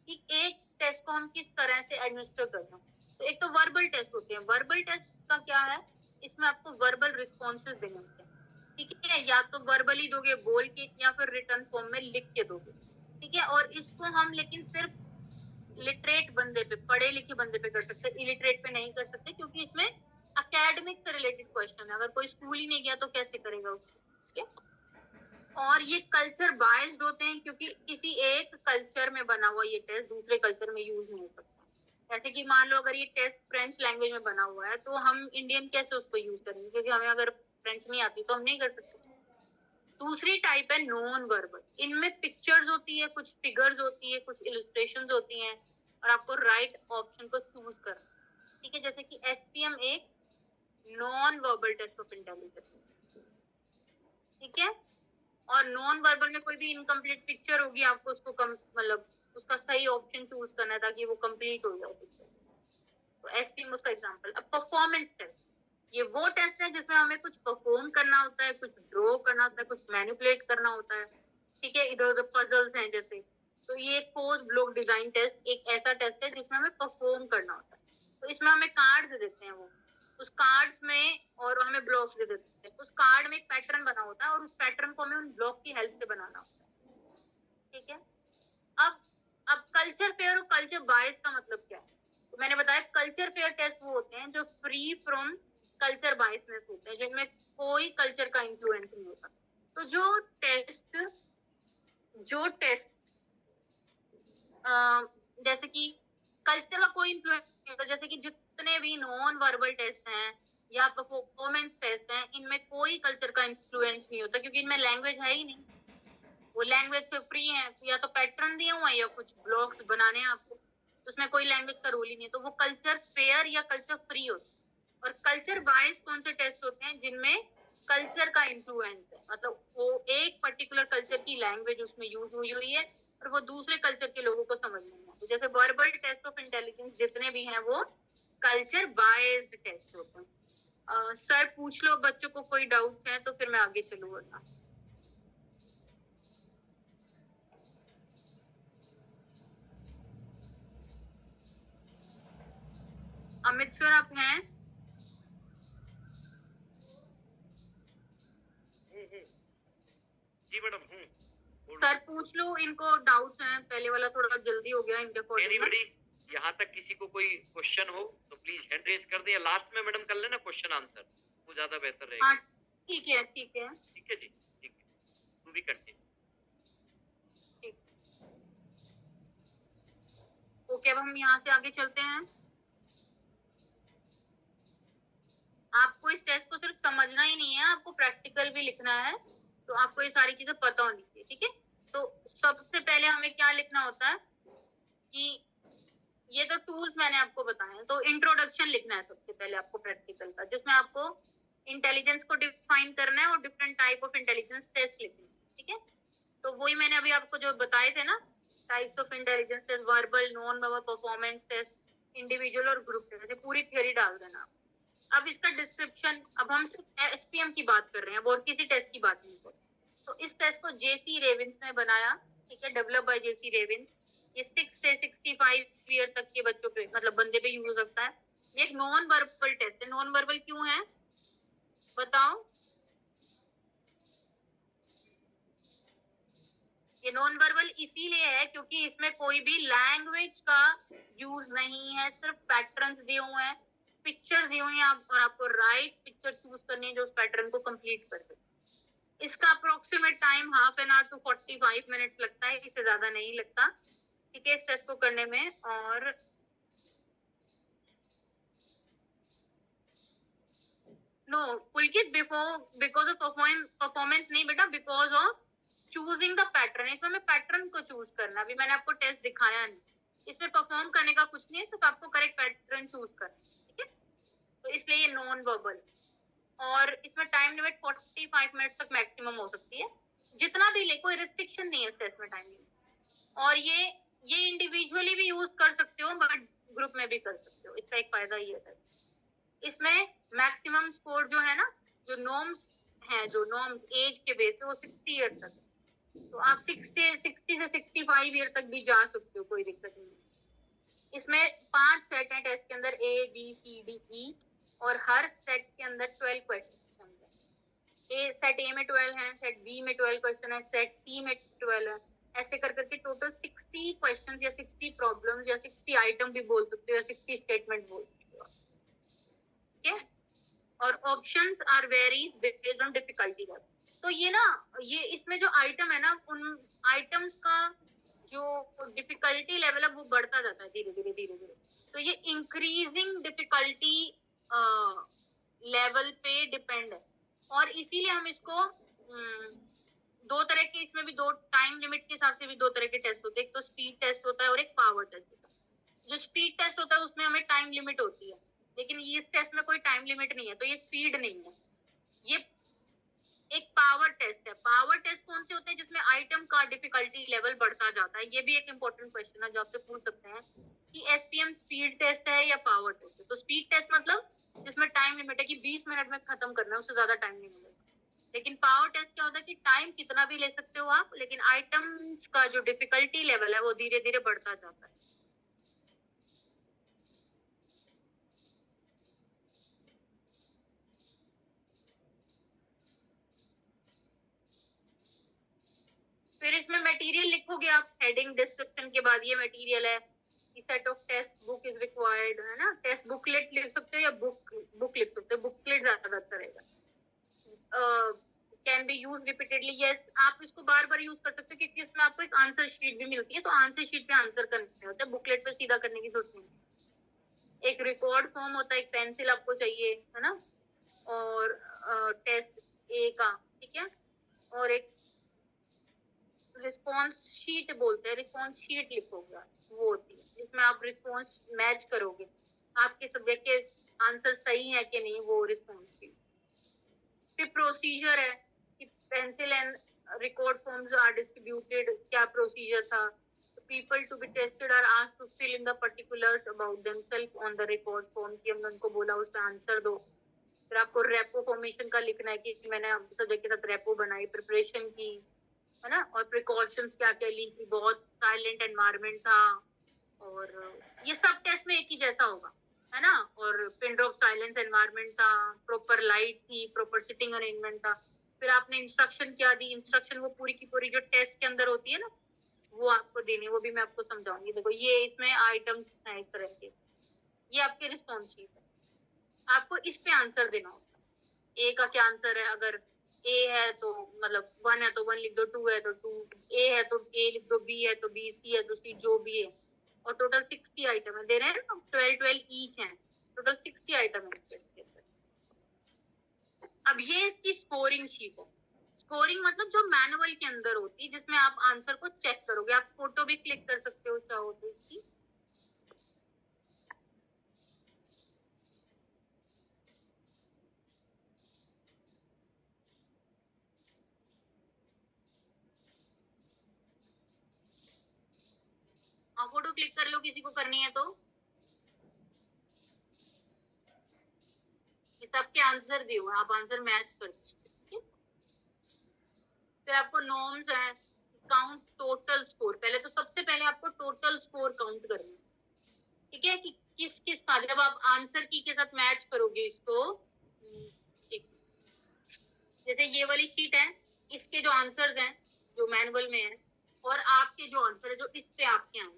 कि एक टेस्ट को हम किस तरह से एडमिनिस्टर कर रहे हैं। तो एक तो वर्बल टेस्ट होते हैं। वर्बल टेस्ट का क्या है, इसमें आपको वर्बल रिस्पॉन्सेज देने होते हैं, ठीक है। या तो वर्बली दोगे बोल के, या फिर रिटर्न फॉर्म में लिख के दोगे, ठीक है। और इसको हम लेकिन सिर्फ लिटरेट बंदे पे, पढ़े लिखे बंदे पे कर सकते हैं, इलिटरेट पे नहीं कर सकते, क्योंकि इसमें अकेडमिक से रिलेटेड क्वेश्चन है। अगर कोई स्कूल ही नहीं गया तो कैसे करेगा उसके। और ये कल्चर बायस्ड होते हैं, क्योंकि किसी एक कल्चर में बना हुआ ये टेस्ट दूसरे कल्चर में यूज नहीं हो सकता। जैसे कि मान लो अगर ये टेस्ट फ्रेंच लैंग्वेज में बना हुआ है, तो हम इंडियन कैसे उसको यूज करेंगे, क्योंकि हमें अगर फ्रेंच नहीं आती तो हम नहीं कर सकते। दूसरी टाइप है नॉन वर्बल। इनमें पिक्चर्स होती है, कुछ फिगर्स होती है, कुछ इलस्ट्रेशंस होती हैं, और आपको राइट ऑप्शन को चूज करना, ठीक है। जैसे कि एसपीएम एक non verbal test of intelligence, ठीक है। और नॉन वर्बल में कोई भी इनकम्प्लीट पिक्चर होगी, आपको उसको मतलब उसका सही ऑप्शन चूज करना है ताकि वो कंप्लीट हो जाए पिक्चर। तो एसपीएम उसका एग्जांपल। अब परफॉर्मेंस टेस्ट, ये वो टेस्ट है जिसमें हमें कुछ परफॉर्म करना होता है, कुछ ड्रॉ करना होता है, कुछ मैनिपुलेट करना होता है, ठीक है। इधर उधर पजल्स हैं जैसे। तो ये पोज ब्लॉक डिजाइन टेस्ट एक ऐसा टेस्ट है जिसमें हमें परफॉर्म करना होता है। तो इसमें हमें कार्ड्स देते हैं, वो उस कार्ड्स में, और हमें ब्लॉक्स दे देते हैं। उस कार्ड में एक पैटर्न बना होता है, और उस पैटर्न को हमें उन ब्लॉक की हेल्प से बनाना होता है, ठीक है। अब अब कल्चर फेयर और कल्चर बायस का मतलब क्या है। तो मैंने बताया कल्चर फेयर टेस्ट वो होते हैं जो फ्री फ्रॉम कल्चर बायसनेस होते हैं, जिनमें कोई कल्चर का इन्फ्लुएंस नहीं होता। तो जो टेस्ट जैसे कि कल्चर का कोई इन्फ्लुएंस नहीं होता, जैसे कि जितने भी नॉन वर्बल टेस्ट हैं या परफॉर्मेंस टेस्ट हैं, इनमें कोई कल्चर का इन्फ्लुएंस नहीं होता, क्योंकि इनमें लैंग्वेज है ही नहीं। वो लैंग्वेज से फ्री है, या तो पैटर्न दिए हुए हैं या कुछ ब्लॉक्स बनाने हैं आपको, उसमें कोई लैंग्वेज का रोल ही नहीं है। तो वो कल्चर फेयर या कल्चर फ्री होता है। और कल्चर बायस कौन से टेस्ट होते हैं, जिनमें कल्चर का इन्फ्लुएंस है, मतलब वो एक पर्टिकुलर कल्चर की लैंग्वेज उसमें यूज हुई है और वो दूसरे कल्चर के लोगों को समझ नहीं आता। जैसे वर्बल टेस्ट ऑफ इंटेलिजेंस जितने भी हैं वो कल्चर बायस्ड टेस्ट होते हैं। सर पूछ लो बच्चों को कोई डाउट्स हैं तो फिर मैं आगे चलूंगा। अमित सर आप हैं? जी मैडम हूँ। सर पूछ लो, इनको डाउट्स हैं, पहले वाला थोड़ा जल्दी हो गया इनके एनीबॉडी यहाँ तक किसी को कोई क्वेश्चन हो तो प्लीज हैंड रेज कर दे, लास्ट में मैडम कर लेना क्वेश्चन आंसर, वो ज्यादा बेहतर रहेगा। हाँ ठीक है ठीक है ठीक है जी, ठीक है, टू बी कंटिन्यू। ठीक। ओके, अब हम यहाँ से आगे चलते हैं। आपको इस टेस्ट को सिर्फ समझना ही नहीं है, आपको प्रैक्टिकल भी लिखना है, तो आपको ये सारी चीजें पता होनी चाहिए, ठीक है। तो सबसे पहले हमें क्या लिखना होता है कि ये तो टूल्स मैंने आपको बताए हैं, तो इंट्रोडक्शन लिखना है सबसे पहले आपको प्रैक्टिकल का, जिसमें आपको इंटेलिजेंस को डिफाइन करना है और different type of intelligence test लिखना है, ठीक है। तो वही मैंने अभी आपको जो बताए थे ना, types of intelligence test, verbal, non verbal, performance test, individual और ग्रुप टेस्ट, पूरी थ्योरी डाल देना। अब इसका डिस्क्रिप्शन, अब हम सिर्फ एसपीएम की बात कर रहे हैं, अब और किसी टेस्ट की बात नहीं कर रहे। तो इस टेस्ट को जेसी रेविंस ने बनाया, ठीक है, डेवलप बाय जेसी रेविंस। ये 6 से 65 ईयर तक के बच्चों पे, मतलब बंदे पे यूज हो सकता है। ये एक नॉन वर्बल टेस्ट है। नॉन वर्बल क्यों है बताओ? ये नॉन वर्बल इसीलिए है क्योंकि इसमें कोई भी लैंग्वेज का यूज नहीं है, सिर्फ पैटर्न्स दिए हुए हैं, पिक्चर दिए हुए हैं आप, और आपको राइट पिक्चर चूज करनी है जो उस पैटर्न को कंप्लीट कर दे। इसका approximate time half an hour to 45 minutes लगता है, इससे ज्यादा नहीं लगता, ठीक है, इस टेस्ट को करने में। और no Pulkit, because of performance नहीं बेटा, because of choosing the pattern. इसमें हमें पैटर्न को चूज करना, अभी मैंने आपको टेस्ट दिखाया नहीं, इसमें परफॉर्म करने का कुछ नहीं है, सिर्फ आपको करेक्ट पैटर्न चूज करना, ठीक है। तो इसलिए ये नॉन वर्बल। और इसमें टाइम लिमिट 45 मिनट तक मैक्सिमम हो सकती है, जितना भी ले, कोई रिस्ट्रिक्शन नहीं है इस टेस्ट में टाइम लिमिट। और ये इंडिविजुअली भी यूज कर सकते हो बट ग्रुप में भी कर सकते हो, इसका एक फायदा ये है। इसमें मैक्सिमम स्कोर जो है ना, जो नॉर्म्स हैं, जो नॉर्म्स एज के बेस पे वो 60 ईयर तक है, तो आप 60 से 65 ईयर तक भी जा सकते हो, कोई दिक्कत नहीं है। इसमें 5 सेट हैं टेस्ट के अंदर, A B C D E, और हर सेट के अंदर 12 क्वेश्चन है। सेट A में 12 है, सेट B में 12 क्वेश्चन है, सेट C में 12 है, ऐसे कर करके टोटल 60 क्वेश्चंस या 60 प्रॉब्लम्स या 60 आइटम भी बोल सकते हो, या 60 स्टेटमेंट्स बोल सकते हो, ठीक है। और options are varies based on difficulty level. तो ये ना, ये इसमें जो आइटम है ना, उन आइटम्स का जो डिफिकल्टी लेवल है वो बढ़ता जाता है धीरे धीरे धीरे धीरे। तो ये इंक्रीजिंग डिफिकल्टी लेवल पे डिपेंड है, और इसीलिए हम इसको दो तरह के, इसमें भी दो टाइम लिमिट के हिसाब से भी दो तरह के टेस्ट होते हैं, एक तो स्पीड टेस्ट होता है और एक पावर टेस्ट होता है। जो स्पीड टेस्ट होता है उसमें हमें टाइम लिमिट होती है, लेकिन ये इस टेस्ट में कोई टाइम लिमिट नहीं है, तो ये स्पीड नहीं है। ये एक पावर टेस्ट है। पावर टेस्ट कौन से होते हैं? जिसमें आइटम का डिफिकल्टी लेवल बढ़ता जाता है। ये भी एक इंपॉर्टेंट क्वेश्चन है जो आपसे पूछ सकते हैं कि एसपीएम स्पीड टेस्ट है या पावर टेस्ट है। तो स्पीड टेस्ट मतलब जिसमें टाइम लिमिट है कि 20 मिनट में खत्म करना है, उससे ज्यादा टाइम नहीं मिलेगा। लेकिन पावर टेस्ट क्या होता है कि टाइम कितना भी ले सकते हो आप, लेकिन आइटम्स का जो डिफिकल्टी लेवल है वो धीरे धीरे बढ़ता जाता है। फिर इसमें मटेरियल लिखोगे आप, हेडिंग डिस्क्रिप्शन के बाद ये मटेरियल है, set of test book is required, है ना। टेस्ट बुकलेट लिख सकते हो या बुक लिख सकते हो, बुकलेट ज्यादा अच्छा रहेगा। Can be use repeatedly, yes, आप इसको बार बार यूज कर सकते हो क्योंकि इसमें आपको एक आंसर शीट भी मिलती है, तो आंसर शीट पे आंसर करने होते हैं, बुकलेट पे सीधा करने की जरूरत नहीं। एक रिकॉर्ड फॉर्म होता है, एक पेंसिल आपको चाहिए, है ना, और टेस्ट ए का, ठीक है, और एक रिस्पॉन्स शीट बोलते हैं, रिस्पॉन्स शीट लिखोगे, वो होती है जिसमें आप रिस्पॉन्स मैच करोगे, आपके सब्जेक्ट के आंसर सही है कि नहीं, वो रिस्पॉन्स शीट। फिर प्रोसीजर है कि pencil and record forms are distributed, क्या प्रोसीजर था। People to be tested are asked to fill in the particulars about themselves on the record form, कि हमने उनको बोला उस पे आंसर दो। फिर आपको रेपो फॉर्मेशन का लिखना है कि मैंने सब्जेक्ट के साथ रेपो बनाई, प्रिपरेशन की, है ना, और प्रिकॉशंस क्या क्या ली थी, बहुत साइलेंट एनवायरनमेंट था, और ये सब टेस्ट में एक ही जैसा होगा, है ना। और पिन ड्रॉप साइलेंस एनवायरनमेंट था, प्रॉपर लाइट थी, प्रॉपर सिटिंग अरेंजमेंट था। फिर आपने इंस्ट्रक्शन क्या दी, इंस्ट्रक्शन वो पूरी की पूरी जो टेस्ट के अंदर होती है ना, वो आपको देनी, वो भी मैं आपको समझाऊंगी। देखो ये इसमें आइटम्स हैं इस तरह के, ये आपके रिस्पॉन्स शीट है, आपको इस पे आंसर देना होता है। ए का क्या आंसर है, अगर ए है तो मतलब 1 है तो 1 लिख दो, 2 है तो 2, ए है तो ए लिख दो, बी है तो बी, सी है तो सी, जो भी है। और टोटल 60 आइटम है, दे रहे हैं ना, 12 ईच है, टोटल 60 आइटम है। अब ये इसकी स्कोरिंग शीट है। स्कोरिंग मतलब जो मैनुअल के अंदर होती है, जिसमें आप आंसर को चेक करोगे, आप फोटो भी क्लिक कर सकते हो चाहो तो इसकी। आप फोटो क्लिक कर लो, किसी को करनी है तो। सबके आंसर दिए हुए, आप आंसर मैच कर दीजिए। फिर आपको नॉर्म्स है, काउंट टोटल स्कोर। पहले तो सबसे पहले आपको टोटल स्कोर काउंट करना है, ठीक है, कि किस किस का, जब आप आंसर की के साथ मैच करोगे इसको, जैसे ये वाली शीट है, इसके जो आंसर्स हैं जो मैनुअल में है, और आपके जो आंसर है जो इस पे आपके आए,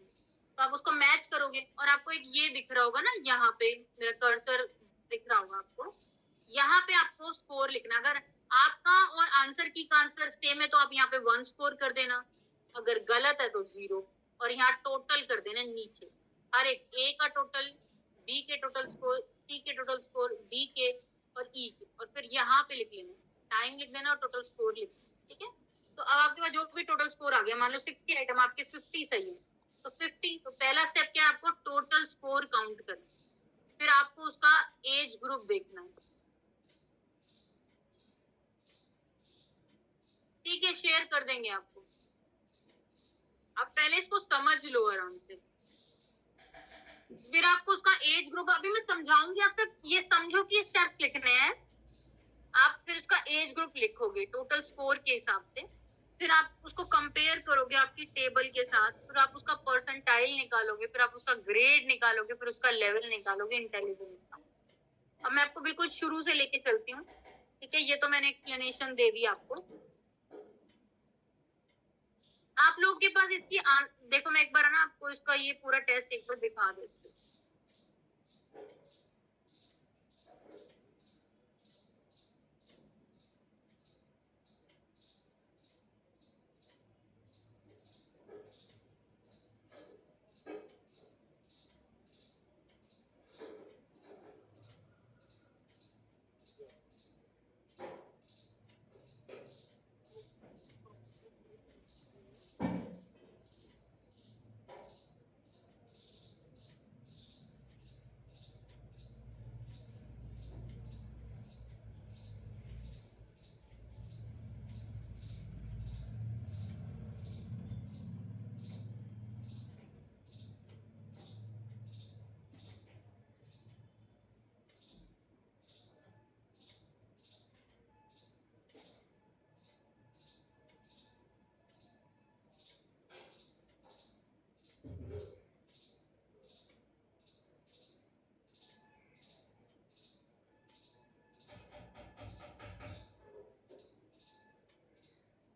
तो आप उसको मैच करोगे, और आपको एक ये दिख रहा होगा ना, यहाँ पे मेरा कर्सर दिख रहा होगा आपको, यहाँ पे आपको स्कोर लिखना। अगर आपका और आंसर की का आंसर सेम है तो आप यहाँ पे 1 स्कोर कर देना, अगर गलत है तो 0, और यहाँ टोटल कर देना नीचे, हर एक ए का टोटल, बी के टोटल स्कोर, सी के टोटल स्कोर, डी के और ई के, और फिर यहाँ पे लिख लेना, टाइम लिख देना और टोटल स्कोर लिख देना, ठीक है। तो अब आपके पास जो भी टोटल स्कोर आ गया, मान लो 60 आइटम, आपके 50 सही है, तो 50, तो पहला स्टेप क्या है, आपको टोटल स्कोर काउंट करना, फिर आपको उसका एज ग्रुप देखना है, ठीक है, शेयर कर देंगे आपको। आप पहले इसको समझ लो आराम से, फिर आपको उसका एज ग्रुप अभी मैं समझाऊंगी। आप सिर्फ ये समझो कि स्टेप्स लिखने हैं, आप फिर उसका एज ग्रुप लिखोगे टोटल स्कोर के हिसाब से, फिर आप उसको कंपेयर करोगे आपकी टेबल के साथ, फिर आप उसका परसेंटाइल निकालोगे, फिर आप उसका ग्रेड निकालोगे, फिर उसका लेवल निकालोगे इंटेलिजेंस का। अब मैं आपको बिल्कुल शुरू से लेके चलती हूँ, ठीक है। ये तो मैंने एक्सप्लेनेशन दे दी आपको। आप लोगों के पास इसकी देखो, मैं एक बार ना आपको इसका ये पूरा टेस्ट एक बार दिखा देती हूँ।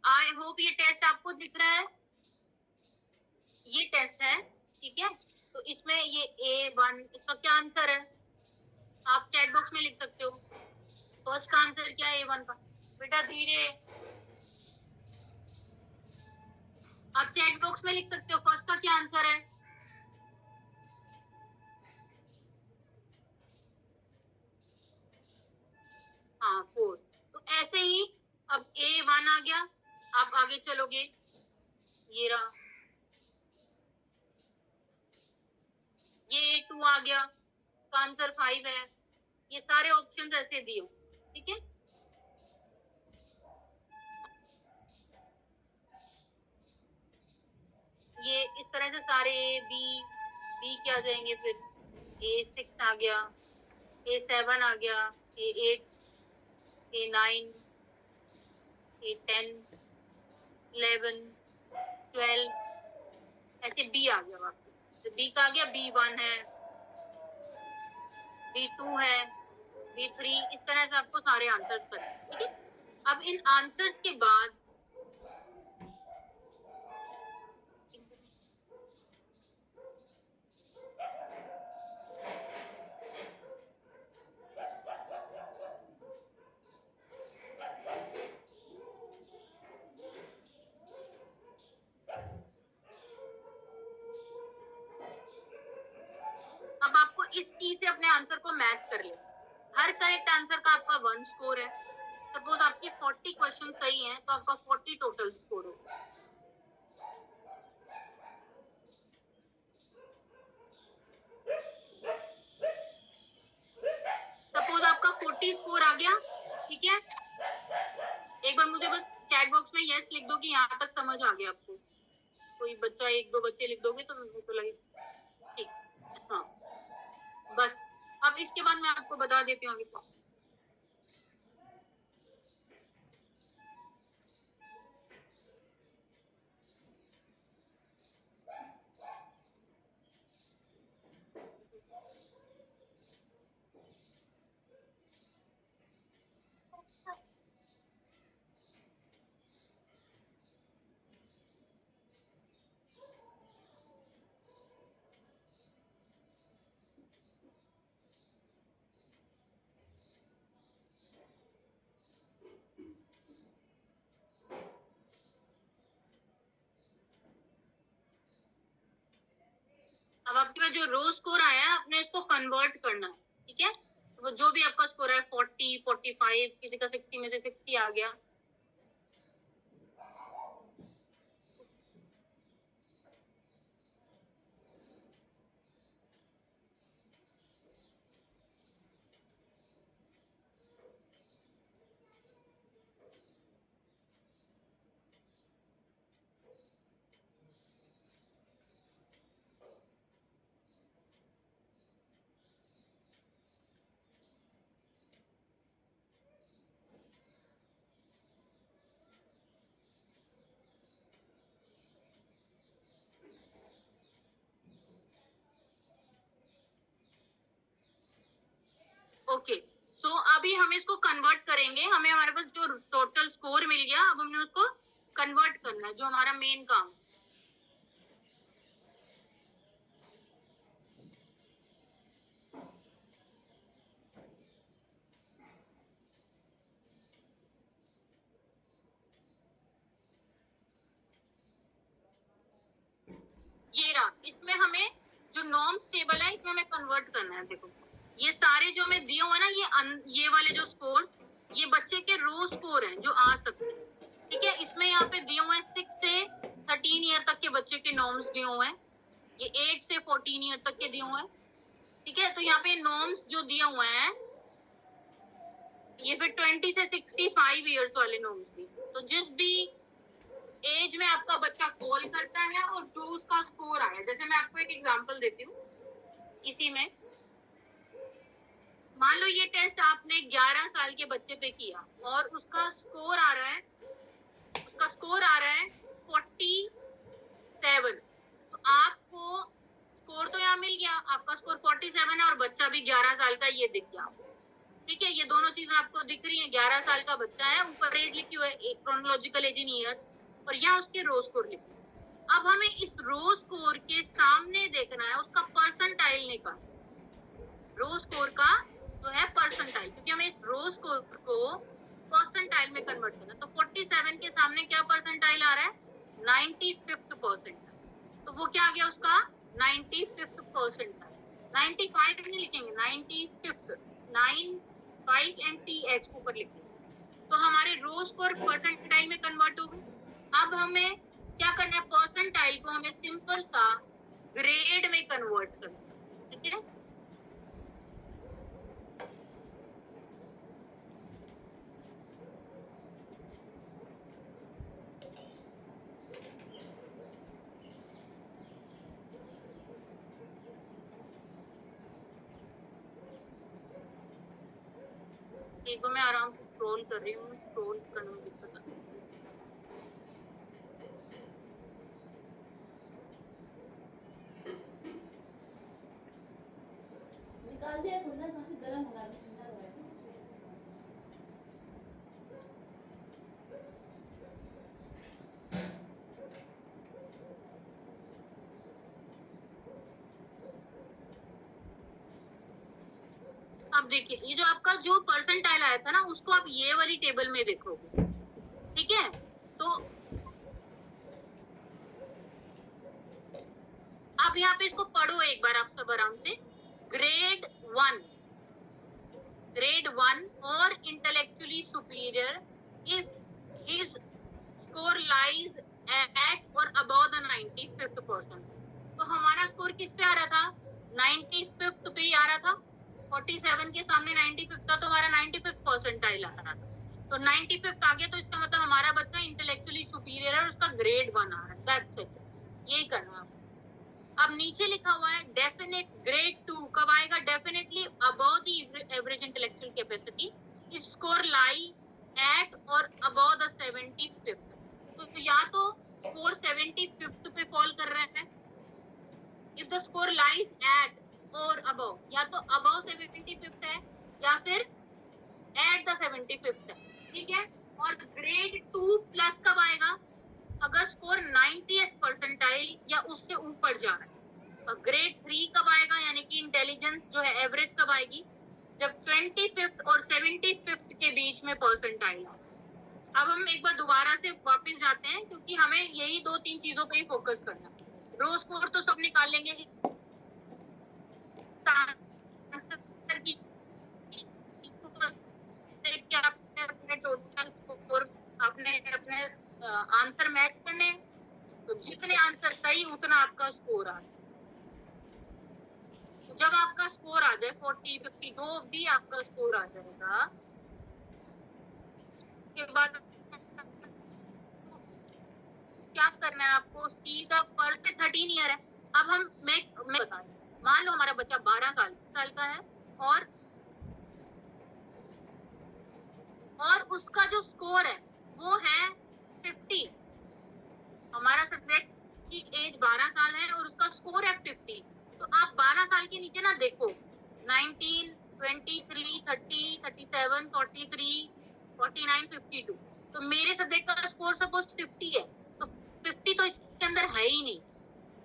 आई होप ये टेस्ट आपको दिख रहा है। ये टेस्ट है, ठीक है। तो इसमें ये A1, इसका क्या आंसर है आप चैट बॉक्स में लिख सकते हो। फर्स्ट का आंसर क्या है A1 का? बेटा धीरे, आप चैट बॉक्स में लिख सकते हो फर्स्ट का क्या आंसर है। हाँ 4। तो ऐसे ही अब A1 आ गया, आप आगे चलोगे, ये रहा, ये A2 आ गया, तो आंसर 5 है। ये सारे ऑप्शन ऐसे दिए, ठीक है। ये इस तरह से सारे बी क्या आ जाएंगे, फिर A6 आ गया, A7 आ गया, A8, A9, A10, 11, 12, ऐसे बी आ गया वापस। तो बी का आ गया, B1 है, B2 है, B3, इस तरह से आपको सारे आंसर्स करने हैं, ठीक है। अब इन आंसर्स के बाद अब आपको इस की से अपने आंसर को मैच कर ले। हर करेक्ट आंसर का आपका 1 स्कोर है। सपोज आपके 40 क्वेश्चन सही हैं, तो आपका 40 टोटल स्कोर होगा। सपोज आपका 40 स्कोर आ गया, ठीक है। एक बार मुझे बस चैट बॉक्स में यस लिख दो कि यहाँ तक समझ आ गया आपको। कोई बच्चा, एक दो बच्चे लिख दोगे तो मुझे तो लगे ठीक। हाँ बस, अब इसके बाद मैं आपको बता देती हूँ आगे क्या। अब आपके पास जो रो स्कोर आया है, आपने इसको कन्वर्ट करना है, ठीक है। तो जो भी आपका स्कोर है 40, 45, किसी का 60 में से 60 आ गया, अभी हम इसको कन्वर्ट करेंगे, हमें हमारे पास जो टोटल स्कोर मिल गया, अब हमने उसको कन्वर्ट करना है, जो हमारा मेन काम। ये रहा, इसमें हमें जो नॉर्म्स टेबल है इसमें हमें कन्वर्ट करना है। देखो ये सारे जो हमें दिए हुए हैं ना, ये वाले जो स्कोर, ये बच्चे के रो स्कोर हैं जो आ सकते हैं, ठीक है। इसमें यहाँ पे दिए हुए हैं 6 से 13 ईयर तक के बच्चे के नॉर्म्स दिए हुए हैं, ये 8 से 14 ईयर तक के दिए हुए हैं, ठीक है। तो यहाँ पे नॉर्म्स जो दिए हुए हैं ये फिर 20 से 65 ईयर्स वाले नॉर्म्स भी। तो जिस भी एज में आपका बच्चा कॉल करता है और जो उसका स्कोर आया, जैसे मैं आपको एक एग्जांपल देती हूँ, इसी में मान लो ये टेस्ट आपने 11 साल के बच्चे पे किया और उसका स्कोर आ रहा है 47। तो आपको स्कोर तो यहाँ मिल गया, आपका स्कोर 47 है और बच्चा भी 11 साल का, ये दिख गया, ठीक है। ये दोनों चीजें आपको दिख रही है, 11 साल का बच्चा है, ऊपर एज लिखी हुई है क्रोनोलॉजिकल एज इन ईयर, और यहाँ उसके रो स्कोर लिखी है। अब हमें इस रो स्कोर के सामने देखना है उसका परसेंटाइल निकाल, रो स्कोर का जो है परसेंटाइल, क्योंकि हमें इस रो स्कोर को परसेंटाइल में कन्वर्ट करना। तो 47 के सामने क्या परसेंटाइल आ रहा है, 95th परसेंटाइल, तो वो क्या आ गया उसका 95th परसेंटाइल। 95 नहीं लिखेंगे, 95th, 95 एंड TH ऊपर लिखेंगे, तो हमारे रो स्कोर परसेंटाइल में कन्वर्ट हो गए। अब हमें क्या करना है, परसेंटाइल को हमें सिंपल सा ग्रेड में कन्वर्ट करना है, ठीक है। देखो मैं आराम से स्क्रॉल कर रही हूँ, स्क्रॉल करने में दिक्कत है। निकाल दिया कुंदा, काफी गर्म हो रहा है, ठंडा हो रहा है। अब देखिए ये जो आपका जो परसेंटाइल आया था ना, उसको आप ये वाली टेबल में देखोगे, ठीक है। तो आप यहाँ पे इसको पढ़ो एक बार आप सब आराम से। ग्रेड 1 और intellectually superior if his score lies at और अबव द 95th परसेंट। तो हमारा स्कोर किस पे आ रहा था, 95th पे ही आ रहा था, 47 के सामने 95th था, तो हमारा 95th परसेंटाइल आ रहा था। तो 95th आ गया, तो इसका मतलब हमारा बच्चा इंटेलेक्चुअली सुपीरियर है और उसका ग्रेड 1 आ रहा है, दैट्स इट, यही करना है। अब नीचे लिखा हुआ है डेफिनेट ग्रेड 2 कब आएगा, definitely above the average intellectual capacity if score lie at और अबव द 75th। तो या तो स्कोर 75th पे फॉल कर रहे हैं, if the score lies at और अबव, या तो अबव 75th है या फिर एट द 75th है, ठीक है। और ग्रेड 2 प्लस कब आएगा, अगर स्कोर 90th परसेंटाइल या उससे ऊपर जा रहा है। और ग्रेड 3 कब आएगा, यानी कि इंटेलिजेंस जो है एवरेज कब आएगी, जब 25th और 75th के बीच में परसेंटाइल आए। अब हम एक बार दोबारा से वापस जाते हैं, क्योंकि हमें यही 2-3 चीजों पे ही फोकस करना है। रो स्कोर तो सब निकाल लेंगे, आपने अपने टोटल स्कोर, आपने अपने आंसर मैच करने, तो जितने आंसर सही उतना आपका स्कोर आ जाए। तो जब आपका स्कोर आ जाए 40, 50 जो भी आपका स्कोर आ जाएगा, उसके बाद क्या करना है आपको, सीधा पर से 13 ईयर है। अब मैं बता रही हूँ, मान लो हमारा बच्चा 12 साल का है और उसका जो स्कोर है वो है 50। हमारा सब्जेक्ट की एज 12 साल है और उसका स्कोर है 50। तो आप 12 साल के नीचे ना देखो, 19, 23, 30, 37, तो मेरे सब्जेक्ट का स्कोर सपोज 50 है, तो 50 तो इसके अंदर है ही नहीं,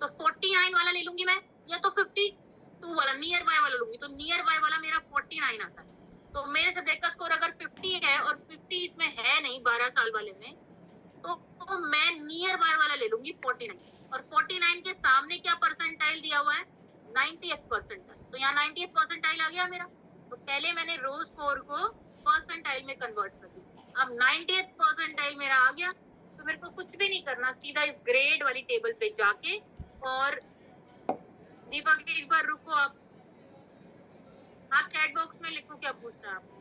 तो 49 वाला ले लूंगी मैं, या तो 52 वाला नियर बाय वाला लूंगी, तो नियर बाय वाला मेरा 49 आता है। तो मेरे सब्जेक्ट का स्कोर अगर 50 है और 50 इसमें है नहीं 12 साल वाले में, तो मैं नियर बाय वाला ले लूंगी 49, और 49 के सामने क्या परसेंटाइल दिया हुआ है, 90th परसेंटाइल, तो यहाँ 90th परसेंटाइल आ गया मेरा। तो पहले मैंने रो स्कोर को परसेंटाइल में कन्वर्ट कर दिया, अब 90th परसेंटाइल मेरा आ गया, तो मेरे को कुछ भी नहीं करना, सीधा इस ग्रेड वाली टेबल पे जाके, और दीपक एक बार रुको, आप चैट बॉक्स में लिखो क्या पूछना है आपको।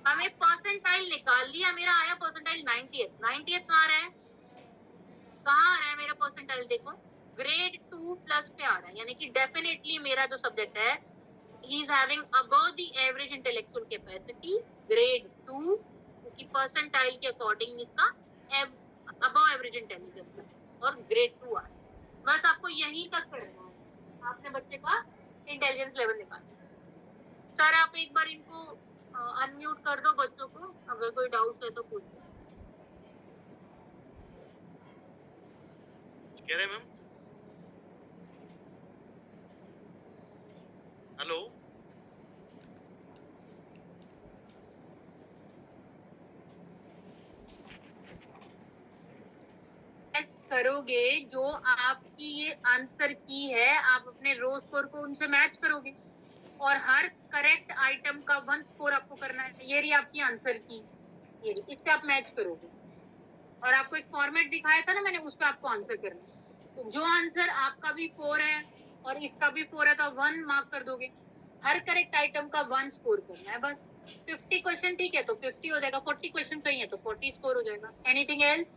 हमें परसेंटाइल निकाल लिया, मेरा आया परसेंटाइल 90th। 90th कहाँ रहा है, कहाँ आ रहा है मेरा परसेंटाइल, देखो ग्रेड 2 प्लस पे आ रहा है, यानी कि डेफिनेटली मेरा जो सब्जेक्ट है he is having above the average intellectual capacity grade 2, क्योंकि परसेंटाइल के अकॉर्डिंग इसका above average intelligence है, और ग्रेड 2 आ रहा है। बस आपको यहीं तक करना है, आपने बच्चे का इंटेलिजेंस लेवल निकालना। सर आप एक बार इनको अनम्यूट कर दो बच्चों को, अगर कोई डाउट है तो पूछो। कह रहे मैम, हेलो, करोगे जो आपकी ये आंसर की है, आप अपने रो स्कोर को उनसे मैच करोगे, और हर करेक्ट आइटम का 1 स्कोर आपको करना है। ये रही आपकी आंसर की, ये रही, इससे आप मैच करोगे, और आपको एक फॉर्मेट दिखाया था ना मैंने, उस पर आपको आंसर करना है। तो जो आंसर आपका भी 4 है और इसका भी 4 है, तो 1 मार्क कर दोगे, हर करेक्ट आइटम का 1 स्कोर करना है बस। 50 क्वेश्चन ठीक है तो 50 हो जाएगा, 40 क्वेश्चन सही है तो 40 स्कोर हो जाएगा। Anything else?